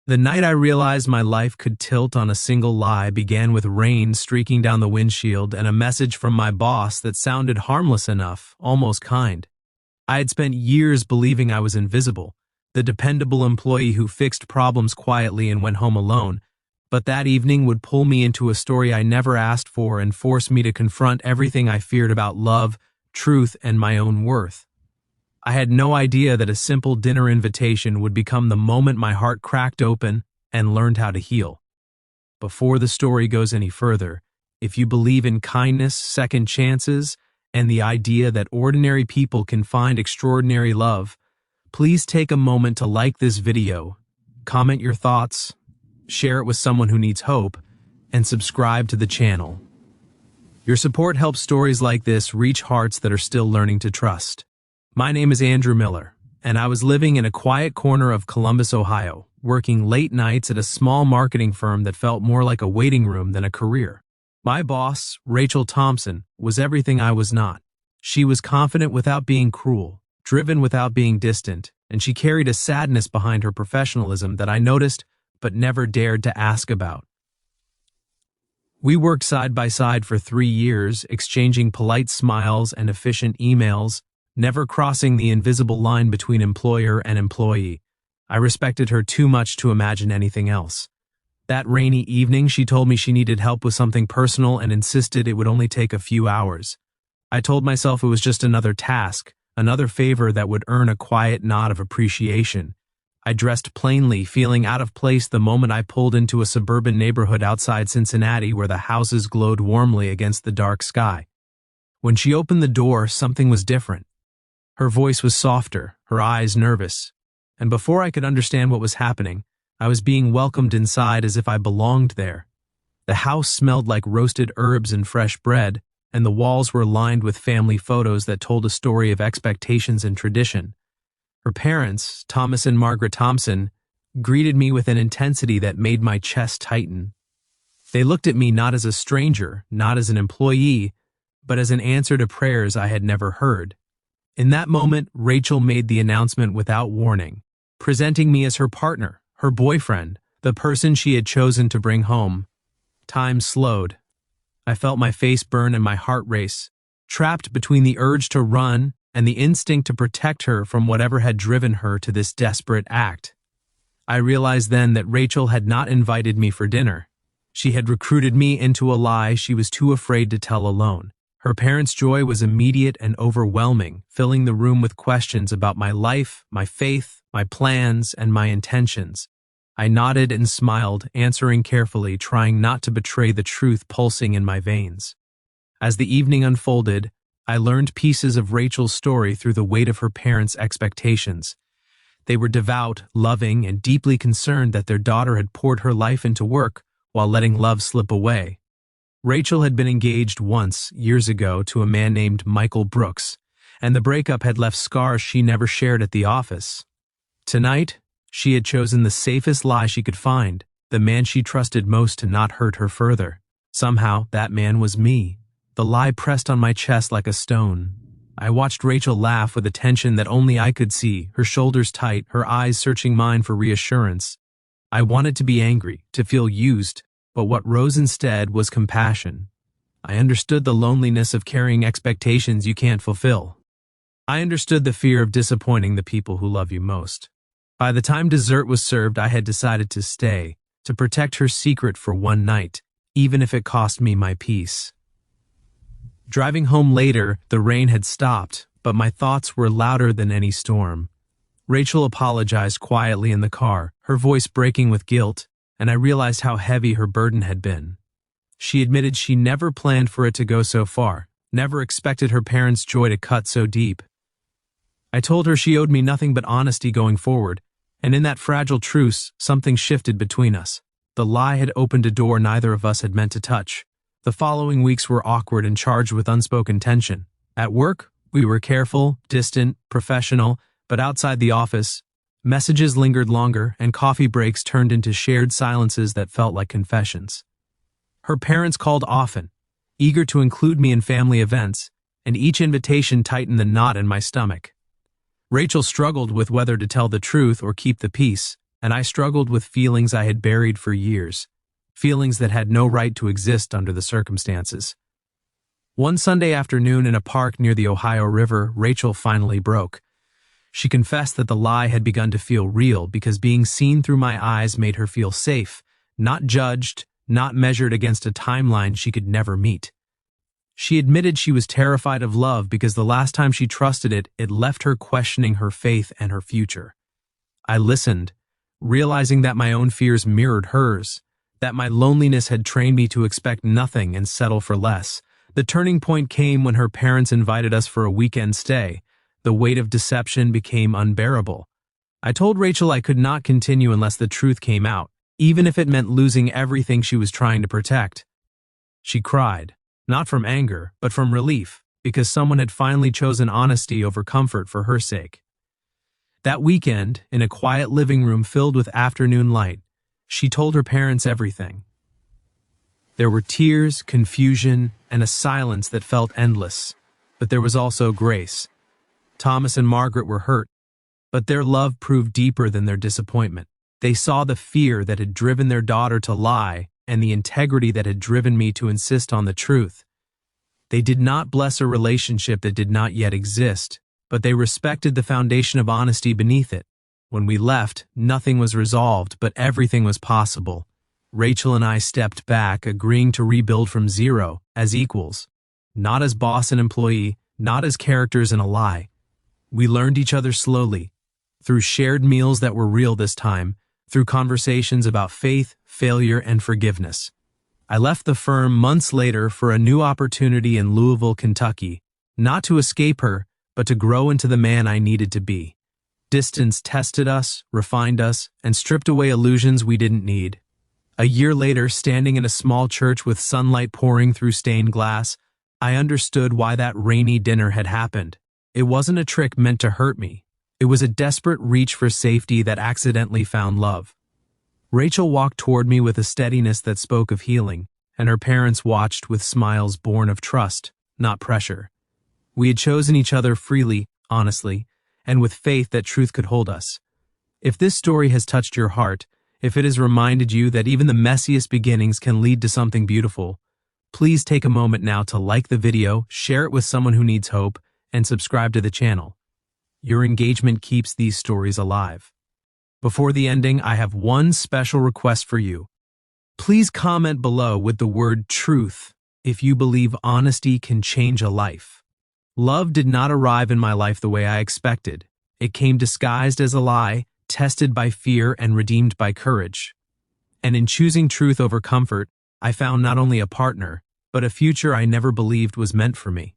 The night I realized my life could tilt on a single lie began with rain streaking down the windshield and a message from my boss that sounded harmless enough, almost kind. I had spent years believing I was invisible, the dependable employee who fixed problems quietly and went home alone, but that evening would pull me into a story I never asked for and force me to confront everything I feared about love, truth, and my own worth. I had no idea that a simple dinner invitation would become the moment my heart cracked open and learned how to heal. Before the story goes any further, if you believe in kindness, second chances, and the idea that ordinary people can find extraordinary love, please take a moment to like this video, comment your thoughts, share it with someone who needs hope, and subscribe to the channel. Your support helps stories like this reach hearts that are still learning to trust. My name is Andrew Miller, and I was living in a quiet corner of Columbus, Ohio, working late nights at a small marketing firm that felt more like a waiting room than a career. My boss, Rachel Thompson, was everything I was not. She was confident without being cruel, driven without being distant, and she carried a sadness behind her professionalism that I noticed but never dared to ask about. We worked side by side for 3 years, exchanging polite smiles and efficient emails, never crossing the invisible line between employer and employee. I respected her too much to imagine anything else. That rainy evening, she told me she needed help with something personal and insisted it would only take a few hours. I told myself it was just another task, another favor that would earn a quiet nod of appreciation. I dressed plainly, feeling out of place the moment I pulled into a suburban neighborhood outside Cincinnati where the houses glowed warmly against the dark sky. When she opened the door, something was different. Her voice was softer, her eyes nervous, and before I could understand what was happening, I was being welcomed inside as if I belonged there. The house smelled like roasted herbs and fresh bread, and the walls were lined with family photos that told a story of expectations and tradition. Her parents, Thomas and Margaret Thompson, greeted me with an intensity that made my chest tighten. They looked at me not as a stranger, not as an employee, but as an answer to prayers I had never heard. In that moment, Rachel made the announcement without warning, presenting me as her partner, her boyfriend, the person she had chosen to bring home. Time slowed. I felt my face burn and my heart race, trapped between the urge to run and the instinct to protect her from whatever had driven her to this desperate act. I realized then that Rachel had not invited me for dinner. She had recruited me into a lie she was too afraid to tell alone. Her parents' joy was immediate and overwhelming, filling the room with questions about my life, my faith, my plans, and my intentions. I nodded and smiled, answering carefully, trying not to betray the truth pulsing in my veins. As the evening unfolded, I learned pieces of Rachel's story through the weight of her parents' expectations. They were devout, loving, and deeply concerned that their daughter had poured her life into work while letting love slip away. Rachel had been engaged once, years ago, to a man named Michael Brooks, and the breakup had left scars she never shared at the office. Tonight, she had chosen the safest lie she could find, the man she trusted most to not hurt her further. Somehow, that man was me. The lie pressed on my chest like a stone. I watched Rachel laugh with a tension that only I could see, her shoulders tight, her eyes searching mine for reassurance. I wanted to be angry, to feel used, but what rose instead was compassion. I understood the loneliness of carrying expectations you can't fulfill. I understood the fear of disappointing the people who love you most. By the time dessert was served, I had decided to stay, to protect her secret for one night, even if it cost me my peace. Driving home later, the rain had stopped, but my thoughts were louder than any storm. Rachel apologized quietly in the car, her voice breaking with guilt, and I realized how heavy her burden had been. She admitted she never planned for it to go so far, never expected her parents' joy to cut so deep. I told her she owed me nothing but honesty going forward, and in that fragile truce, something shifted between us. The lie had opened a door neither of us had meant to touch. The following weeks were awkward and charged with unspoken tension. At work, we were careful, distant, professional, but outside the office, messages lingered longer and coffee breaks turned into shared silences that felt like confessions. Her parents called often, eager to include me in family events, and each invitation tightened the knot in my stomach. Rachel struggled with whether to tell the truth or keep the peace, and I struggled with feelings I had buried for years, feelings that had no right to exist under the circumstances. One Sunday afternoon in a park near the Ohio River, Rachel finally broke. She confessed that the lie had begun to feel real because being seen through my eyes made her feel safe, not judged, not measured against a timeline she could never meet. She admitted she was terrified of love because the last time she trusted it, it left her questioning her faith and her future. I listened, realizing that my own fears mirrored hers, that my loneliness had trained me to expect nothing and settle for less. The turning point came when her parents invited us for a weekend stay. The weight of deception became unbearable. I told Rachel I could not continue unless the truth came out, even if it meant losing everything she was trying to protect. She cried, not from anger, but from relief, because someone had finally chosen honesty over comfort for her sake. That weekend, in a quiet living room filled with afternoon light, she told her parents everything. There were tears, confusion, and a silence that felt endless, but there was also grace. Thomas and Margaret were hurt, but their love proved deeper than their disappointment. They saw the fear that had driven their daughter to lie and the integrity that had driven me to insist on the truth. They did not bless a relationship that did not yet exist, but they respected the foundation of honesty beneath it. When we left, nothing was resolved, but everything was possible. Rachel and I stepped back, agreeing to rebuild from zero, as equals. Not as boss and employee, not as characters in a lie. We learned each other slowly, through shared meals that were real this time, through conversations about faith, failure, and forgiveness. I left the firm months later for a new opportunity in Louisville, Kentucky, not to escape her, but to grow into the man I needed to be. Distance tested us, refined us, and stripped away illusions we didn't need. A year later, standing in a small church with sunlight pouring through stained glass, I understood why that rainy dinner had happened. It wasn't a trick meant to hurt me. It was a desperate reach for safety that accidentally found love. Rachel walked toward me with a steadiness that spoke of healing, and her parents watched with smiles born of trust, not pressure. We had chosen each other freely, honestly, and with faith that truth could hold us. If this story has touched your heart, if it has reminded you that even the messiest beginnings can lead to something beautiful, please take a moment now to like the video, share it with someone who needs hope, and subscribe to the channel. Your engagement keeps these stories alive. Before the ending, I have one special request for you. Please comment below with the word truth if you believe honesty can change a life. Love did not arrive in my life the way I expected. It came disguised as a lie, tested by fear and redeemed by courage. And in choosing truth over comfort, I found not only a partner, but a future I never believed was meant for me.